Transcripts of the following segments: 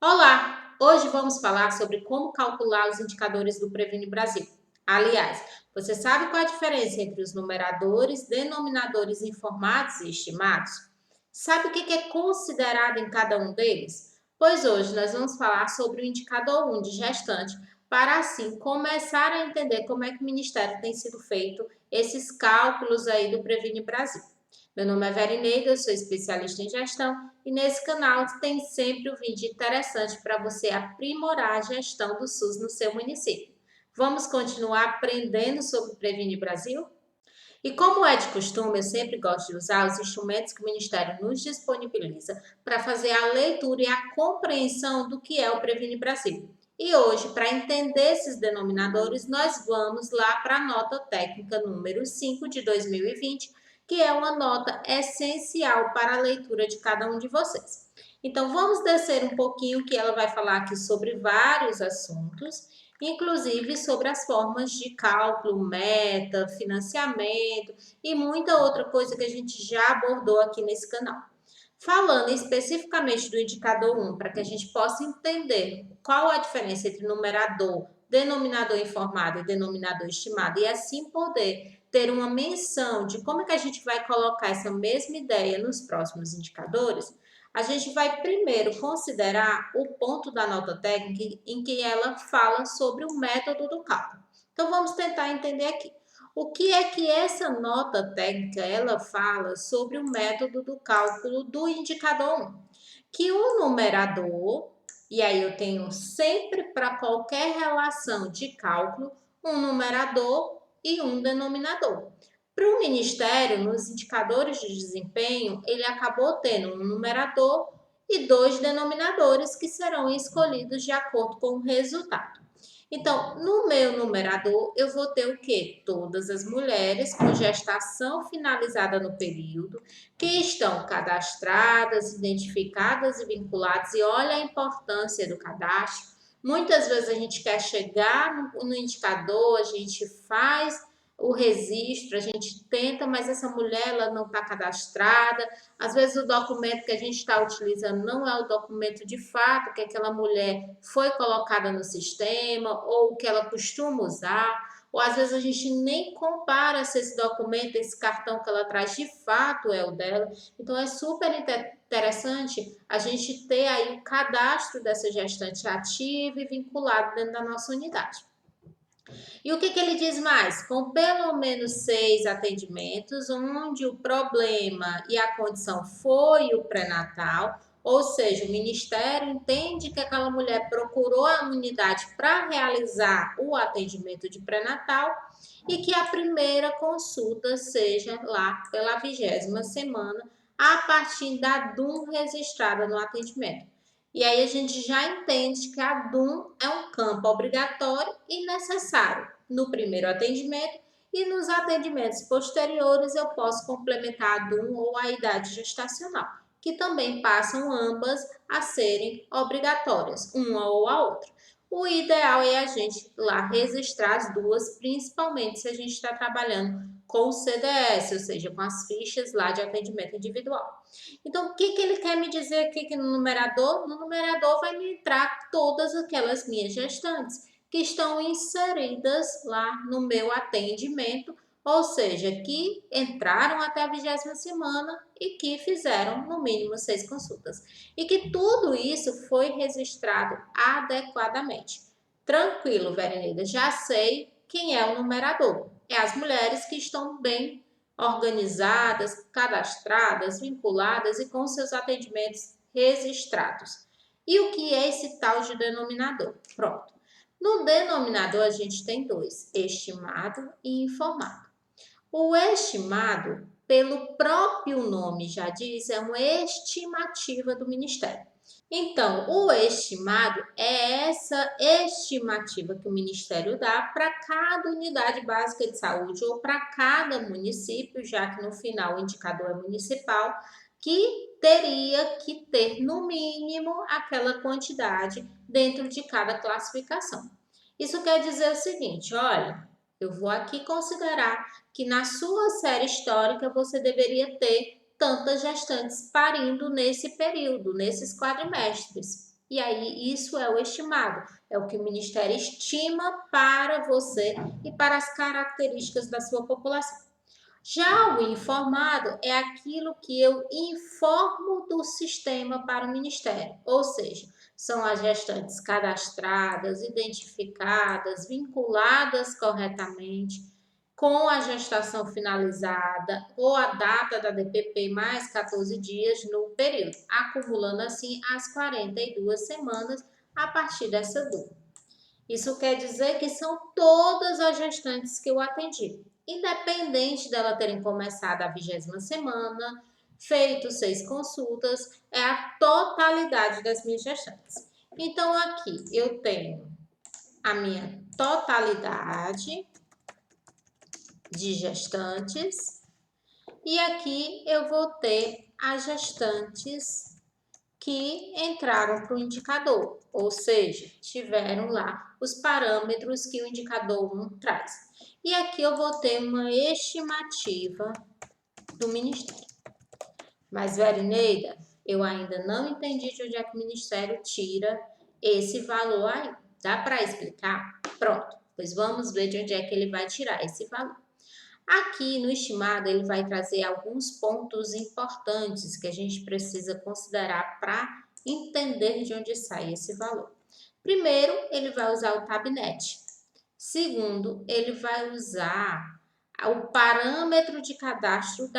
Olá! Hoje vamos falar sobre como calcular os indicadores do Previne Brasil. Aliás, você sabe qual a diferença entre os numeradores, denominadores informados e estimados? Sabe o que é considerado em cada um deles? Pois hoje nós vamos falar sobre o indicador 1 de gestante, para assim começar a entender como é que o Ministério tem sido feito esses cálculos aí do Previne Brasil. Meu nome é Verineida, eu sou especialista em gestão e nesse canal tem sempre um vídeo interessante para você aprimorar a gestão do SUS no seu município. Vamos continuar aprendendo sobre o Previne Brasil? E como é de costume, eu sempre gosto de usar os instrumentos que o Ministério nos disponibiliza para fazer a leitura e a compreensão do que é o Previne Brasil. E hoje, para entender esses denominadores, nós vamos lá para a nota técnica número 5 de 2020, que é uma nota essencial para a leitura de cada um de vocês. Então, vamos descer um pouquinho, que ela vai falar aqui sobre vários assuntos, inclusive sobre as formas de cálculo, meta, financiamento e muita outra coisa que a gente já abordou aqui nesse canal. Falando especificamente do indicador 1, para que a gente possa entender qual a diferença entre numerador, denominador informado e denominador estimado, e assim poder ter uma menção de como é que a gente vai colocar essa mesma ideia nos próximos indicadores, a gente vai primeiro considerar o ponto da nota técnica em que ela fala sobre o método do cálculo. Então vamos tentar entender aqui. O que é que essa nota técnica ela fala sobre o método do cálculo do indicador 1? Que o numerador, e aí eu tenho sempre para qualquer relação de cálculo um numerador e um denominador. Para o Ministério, nos indicadores de desempenho, ele acabou tendo um numerador e dois denominadores que serão escolhidos de acordo com o resultado. Então, no meu numerador, eu vou ter o quê? Todas as mulheres com gestação finalizada no período, que estão cadastradas, identificadas e vinculadas, e olha a importância do cadastro. Muitas vezes a gente quer chegar no indicador, a gente faz o registro, a gente tenta, mas essa mulher ela não está cadastrada. Às vezes o documento que a gente está utilizando não é o documento de fato que aquela mulher foi colocada no sistema ou que ela costuma usar. Ou às vezes a gente nem compara se esse documento, esse cartão que ela traz de fato é o dela. Então é super interessante a gente ter aí o cadastro dessa gestante ativa e vinculado dentro da nossa unidade. E o que ele diz mais? Com pelo menos 6 atendimentos, onde o problema e a condição foi o pré-natal, ou seja, o Ministério entende que aquela mulher procurou a unidade para realizar o atendimento de pré-natal e que a primeira consulta seja lá pela 20ª semana, a partir da DUM registrada no atendimento. E aí a gente já entende que a DUM é um campo obrigatório e necessário no primeiro atendimento, e nos atendimentos posteriores eu posso complementar a DUM ou a idade gestacional, que também passam ambas a serem obrigatórias, uma ou a outra. O ideal é a gente lá registrar as duas, principalmente se a gente está trabalhando com o CDS, ou seja, com as fichas lá de atendimento individual. Então, o que ele quer me dizer aqui que no numerador? No numerador vai me entrar todas aquelas minhas gestantes que estão inseridas lá no meu atendimento, ou seja, que entraram até a 20ª semana e que fizeram no mínimo 6 consultas. E que tudo isso foi registrado adequadamente. Tranquilo, Verineida, já sei quem é o numerador. É as mulheres que estão bem organizadas, cadastradas, vinculadas e com seus atendimentos registrados. E o que é esse tal de denominador? Pronto. No denominador, a gente tem dois, estimado e informado. O estimado, pelo próprio nome já diz, é uma estimativa do Ministério. Então, o estimado é essa estimativa que o Ministério dá para cada unidade básica de saúde ou para cada município, já que no final o indicador é municipal, que teria que ter no mínimo aquela quantidade dentro de cada classificação. Isso quer dizer o seguinte, olha, eu vou aqui considerar que na sua série histórica você deveria ter tantas gestantes parindo nesse período, nesses quadrimestres. E aí, isso é o estimado, é o que o Ministério estima para você e para as características da sua população. Já o informado é aquilo que eu informo do sistema para o Ministério, ou seja, são as gestantes cadastradas, identificadas, vinculadas corretamente, com a gestação finalizada ou a data da DPP mais 14 dias no período, acumulando assim as 42 semanas a partir dessa dúvida. Isso quer dizer que são todas as gestantes que eu atendi, independente dela terem começado a 20ª semana, feito 6 consultas, é a totalidade das minhas gestantes. Então, aqui eu tenho a minha totalidade de gestantes e aqui eu vou ter as gestantes que entraram para o indicador, ou seja, tiveram lá os parâmetros que o indicador 1 traz. E aqui eu vou ter uma estimativa do Ministério. Mas, Verineida, eu ainda não entendi de onde é que o Ministério tira esse valor aí. Dá para explicar? Pronto, pois vamos ver de onde é que ele vai tirar esse valor. Aqui no estimado, ele vai trazer alguns pontos importantes que a gente precisa considerar para entender de onde sai esse valor. Primeiro, ele vai usar o Tabnet. Segundo, ele vai usar o parâmetro de cadastro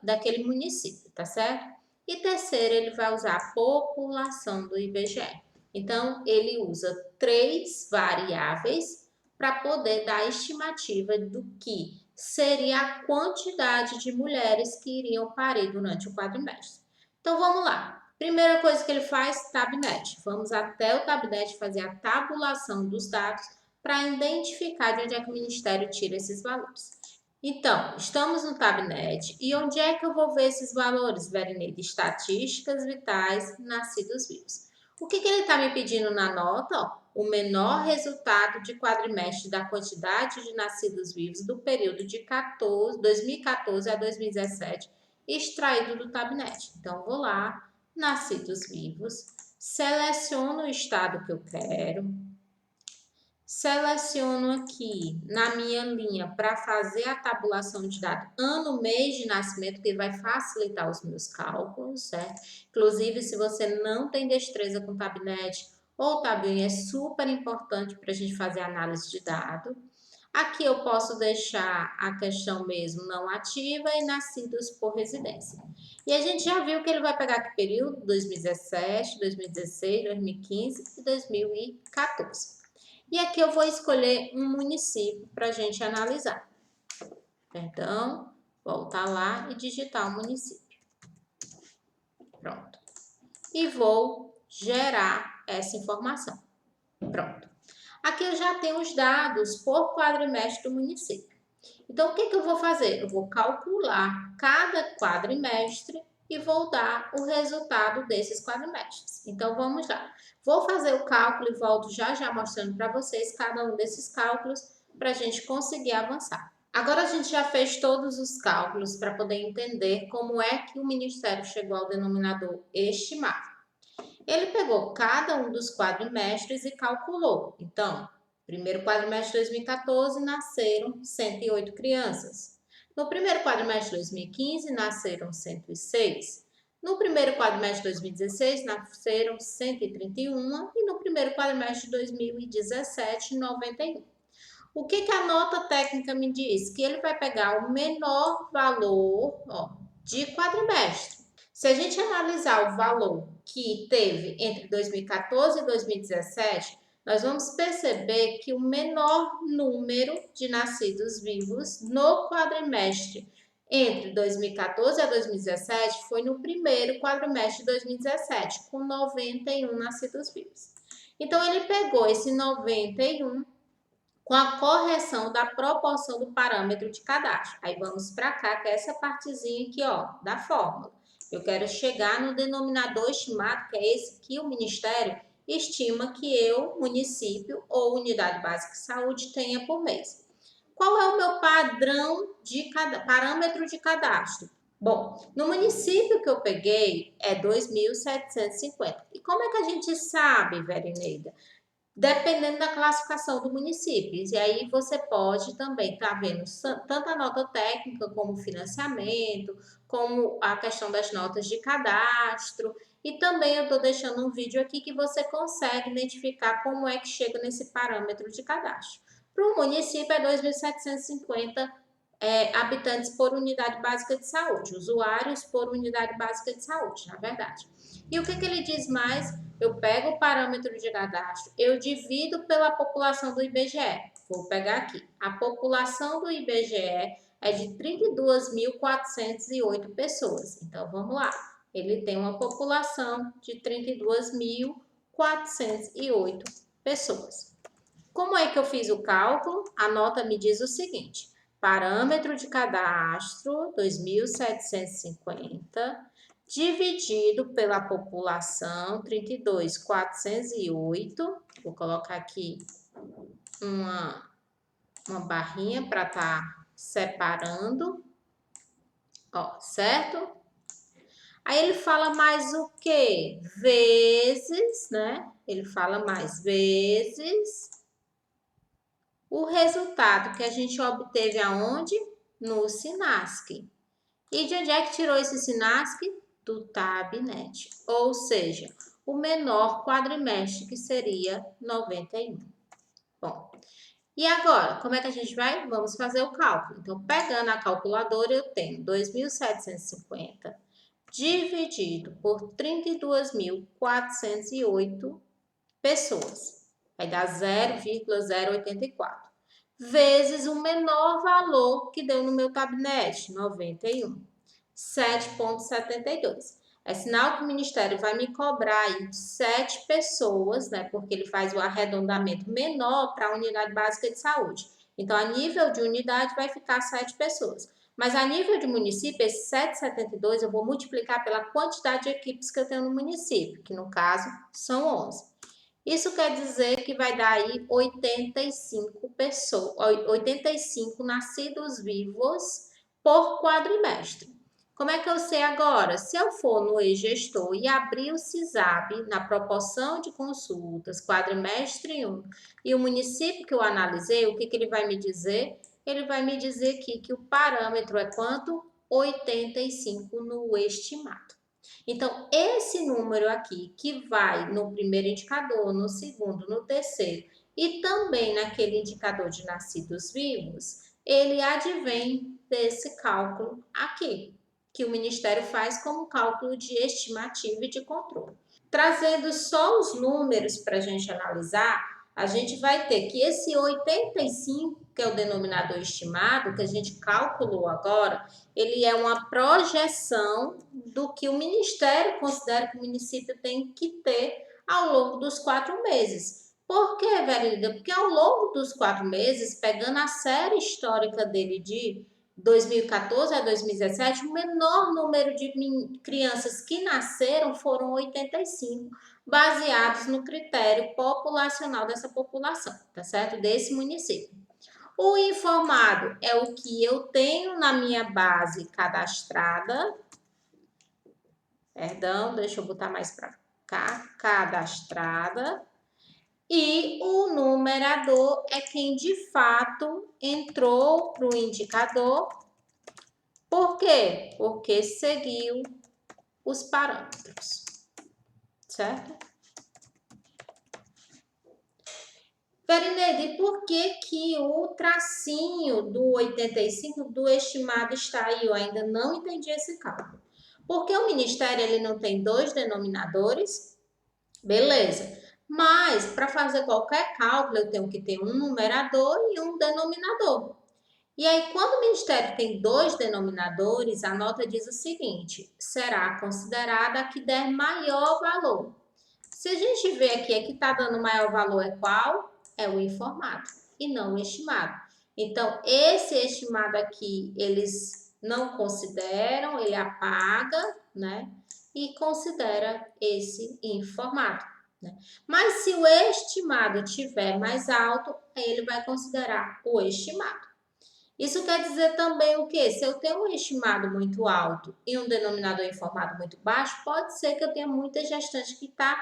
daquele município, tá certo? E terceiro, ele vai usar a população do IBGE. Então, ele usa 3 variáveis para poder dar a estimativa do que seria a quantidade de mulheres que iriam parir durante o quadrimestre. Então, vamos lá. Primeira coisa que ele faz, Tabnet. Vamos até o Tabnet fazer a tabulação dos dados para identificar de onde é que o Ministério tira esses valores. Então, estamos no Tabnet e onde é que eu vou ver esses valores, Verineide? Estatísticas vitais, nascidos vivos. O que ele está me pedindo na nota? Ó, o menor resultado de quadrimestre da quantidade de nascidos vivos do período de 2014 a 2017, extraído do Tabnet. Então, vou lá, nascidos vivos, seleciono o estado que eu quero, seleciono aqui na minha linha para fazer a tabulação de dados ano, mês de nascimento, que vai facilitar os meus cálculos, certo? Inclusive, se você não tem destreza com Tabnet ou Tabin, é super importante para a gente fazer análise de dados. Aqui eu posso deixar a questão mesmo não ativa e nascidos por residência. E a gente já viu que ele vai pegar que período? 2017, 2016, 2015 e 2014. E aqui eu vou escolher um município para a gente analisar. Então, voltar lá e digitar o município. Pronto. E vou gerar essa informação. Pronto. Aqui eu já tenho os dados por quadrimestre do município. Então, o que eu vou fazer? Eu vou calcular cada quadrimestre e vou dar o resultado desses quadrimestres. Então, vamos lá. Vou fazer o cálculo e volto já mostrando para vocês cada um desses cálculos para a gente conseguir avançar. Agora, a gente já fez todos os cálculos para poder entender como é que o Ministério chegou ao denominador estimado. Ele pegou cada um dos quadrimestres e calculou. Então, primeiro quadrimestre de 2014, nasceram 108 crianças. No primeiro quadrimestre de 2015, nasceram 106. No primeiro quadrimestre de 2016, nasceram 131. E no primeiro quadrimestre de 2017, 91. O que a nota técnica me diz? Que ele vai pegar o menor valor de quadrimestre. Se a gente analisar o valor que teve entre 2014 e 2017, nós vamos perceber que o menor número de nascidos vivos no quadrimestre entre 2014 a 2017 foi no primeiro quadrimestre de 2017, com 91 nascidos vivos. Então, ele pegou esse 91 com a correção da proporção do parâmetro de cadastro. Aí, vamos para cá, que é essa partezinha aqui, ó, da fórmula. Eu quero chegar no denominador estimado, que é esse que o Ministério estima que eu, município ou unidade básica de saúde, tenha por mês. Qual é o meu parâmetro de cadastro? Bom, no município que eu peguei é 2.750. E como é que a gente sabe, Verineida? Dependendo da classificação do município. E aí você pode também estar vendo tanto a nota técnica, como financiamento, como a questão das notas de cadastro. E também eu estou deixando um vídeo aqui que você consegue identificar como é que chega nesse parâmetro de cadastro. Para o município é 2.750 habitantes por unidade básica de saúde, usuários por unidade básica de saúde, na verdade. E o que ele diz mais? Eu pego o parâmetro de cadastro, eu divido pela população do IBGE. Vou pegar aqui. A população do IBGE é de 32.408 pessoas. Então, vamos lá. Ele tem uma população de 32.408 pessoas. Como é que eu fiz o cálculo? A nota me diz o seguinte: parâmetro de cadastro 2.750 dividido pela população 32.408. Vou colocar aqui uma barrinha para estar separando, ó, certo? Aí ele fala mais o quê? Vezes, né? Ele fala mais vezes o resultado que a gente obteve aonde? No Sinasc. E de onde é que tirou esse Sinasc? Do Tabnet. Ou seja, o menor quadrimestre, que seria 91. Bom, e agora, como é que a gente vai? Vamos fazer o cálculo. Então, pegando a calculadora, eu tenho 2.750 dividido por 32.408 pessoas. Vai dar 0,084. Vezes o menor valor que deu no meu tablet, 91. 7,72. É sinal que o Ministério vai me cobrar aí 7 pessoas, né? Porque ele faz o arredondamento menor para a unidade básica de saúde. Então, a nível de unidade vai ficar 7 pessoas. Mas a nível de município, esse 7,72 eu vou multiplicar pela quantidade de equipes que eu tenho no município, que no caso são 11. Isso quer dizer que vai dar aí 85 pessoas, 85 nascidos vivos por quadrimestre. Como é que eu sei agora? Se eu for no e-gestor e abrir o CISAB na proporção de consultas, quadrimestre 1, e o município que eu analisei, o que ele vai me dizer? Ele vai me dizer aqui que o parâmetro é quanto? 85 no estimado. Então, esse número aqui, que vai no primeiro indicador, no segundo, no terceiro e também naquele indicador de nascidos vivos, ele advém desse cálculo aqui, que o Ministério faz como cálculo de estimativa e de controle. Trazendo só os números para a gente analisar, a gente vai ter que esse 85, que é o denominador estimado, que a gente calculou agora, ele é uma projeção do que o Ministério considera que o município tem que ter ao longo dos 4 meses. Por quê, Verida? Porque ao longo dos 4 meses, pegando a série histórica dele de 2014 a 2017, o menor número de crianças que nasceram foram 85, baseados no critério populacional dessa população, tá certo? Desse município. O informado é o que eu tenho na minha base cadastrada. Perdão, deixa eu botar mais para cá. Cadastrada. E o numerador é quem de fato entrou para o indicador. Por quê? Porque seguiu os parâmetros, certo? Verineide, e por que que o tracinho do 85 do estimado está aí? Eu ainda não entendi esse cálculo. Porque o Ministério ele não tem 2 denominadores? Beleza. Mas, para fazer qualquer cálculo, eu tenho que ter um numerador e um denominador. E aí, quando o Ministério tem 2 denominadores, a nota diz o seguinte: será considerada a que der maior valor. Se a gente vê aqui, a que está dando maior valor é qual? É o informado e não o estimado. Então, esse estimado aqui, eles não consideram, ele apaga, né? E considera esse informado. Né? Mas se o estimado tiver mais alto, ele vai considerar o estimado. Isso quer dizer também o quê? Se eu tenho um estimado muito alto e um denominador informado muito baixo, pode ser que eu tenha muita gestante que está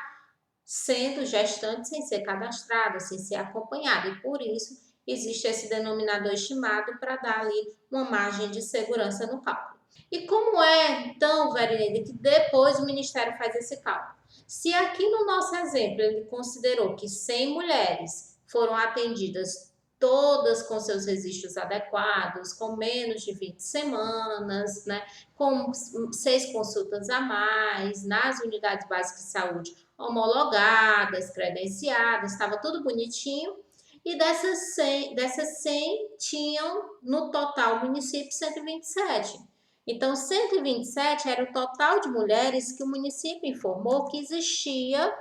sendo gestante sem ser cadastrada, sem ser acompanhada. E por isso existe esse denominador estimado para dar ali uma margem de segurança no cálculo. E como é, então, Verineide, que depois o Ministério faz esse cálculo? Se aqui no nosso exemplo ele considerou que 100 mulheres foram atendidas todas com seus registros adequados, com menos de 20 semanas, né, com 6 consultas a mais, nas unidades básicas de saúde homologadas, credenciadas, estava tudo bonitinho. E dessas 100 tinham no total o município 127. Então, 127 era o total de mulheres que o município informou que existia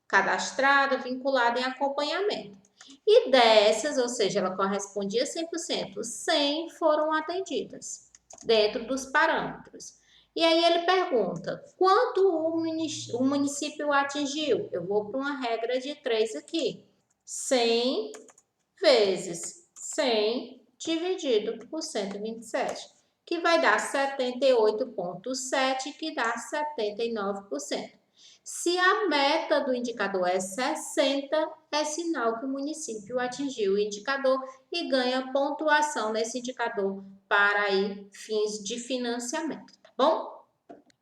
cadastrada, vinculada em acompanhamento. E dessas, ou seja, ela correspondia a 100%, 100 foram atendidas dentro dos parâmetros. E aí ele pergunta, quanto o município atingiu? Eu vou para uma regra de 3 aqui. 100 vezes 100 dividido por 127, que vai dar 78,7, que dá 79%. Se a meta do indicador é 60, é sinal que o município atingiu o indicador e ganha pontuação nesse indicador para aí fins de financiamento, tá bom?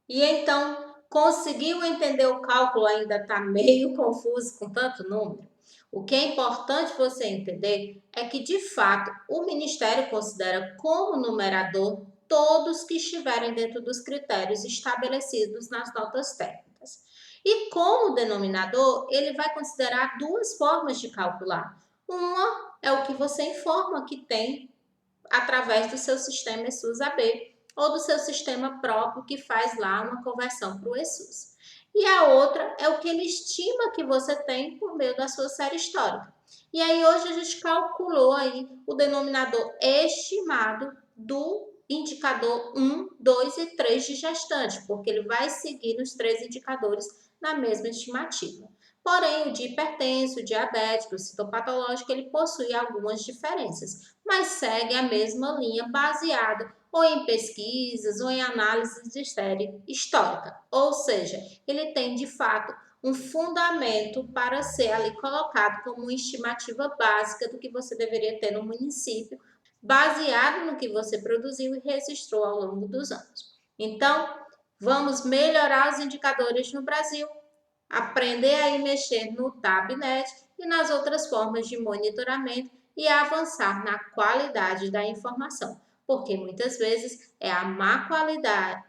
E então, conseguiu entender o cálculo? Ainda está meio confuso com tanto número? O que é importante você entender é que, de fato, o Ministério considera como numerador todos que estiverem dentro dos critérios estabelecidos nas notas técnicas. E como denominador, ele vai considerar duas formas de calcular. Uma é o que você informa que tem através do seu sistema ESUS-AB ou do seu sistema próprio que faz lá uma conversão para o ESUS. E a outra é o que ele estima que você tem por meio da sua série histórica. E aí hoje a gente calculou aí o denominador estimado do indicador 1, 2 e 3 de gestante, porque ele vai seguir nos 3 indicadores na mesma estimativa. Porém, o de hipertenso, o diabético, o citopatológico, ele possui algumas diferenças, mas segue a mesma linha baseada ou em pesquisas ou em análises de série histórica. Ou seja, ele tem de fato um fundamento para ser ali colocado como uma estimativa básica do que você deveria ter no município, baseado no que você produziu e registrou ao longo dos anos. Então, vamos melhorar os indicadores no Brasil, aprender a mexer no Tabnet e nas outras formas de monitoramento e avançar na qualidade da informação, porque muitas vezes é a má qualidade,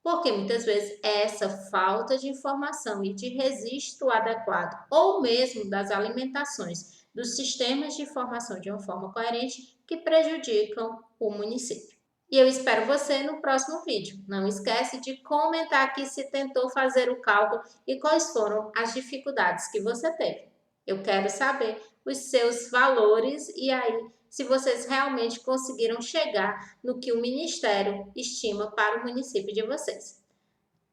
porque muitas vezes é essa falta de informação e de registro adequado, ou mesmo das alimentações dos sistemas de informação de uma forma coerente, que prejudicam o município. E eu espero você no próximo vídeo. Não esquece de comentar aqui se tentou fazer o cálculo e quais foram as dificuldades que você teve. Eu quero saber os seus valores e aí se vocês realmente conseguiram chegar no que o Ministério estima para o município de vocês.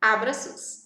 Abra SUS!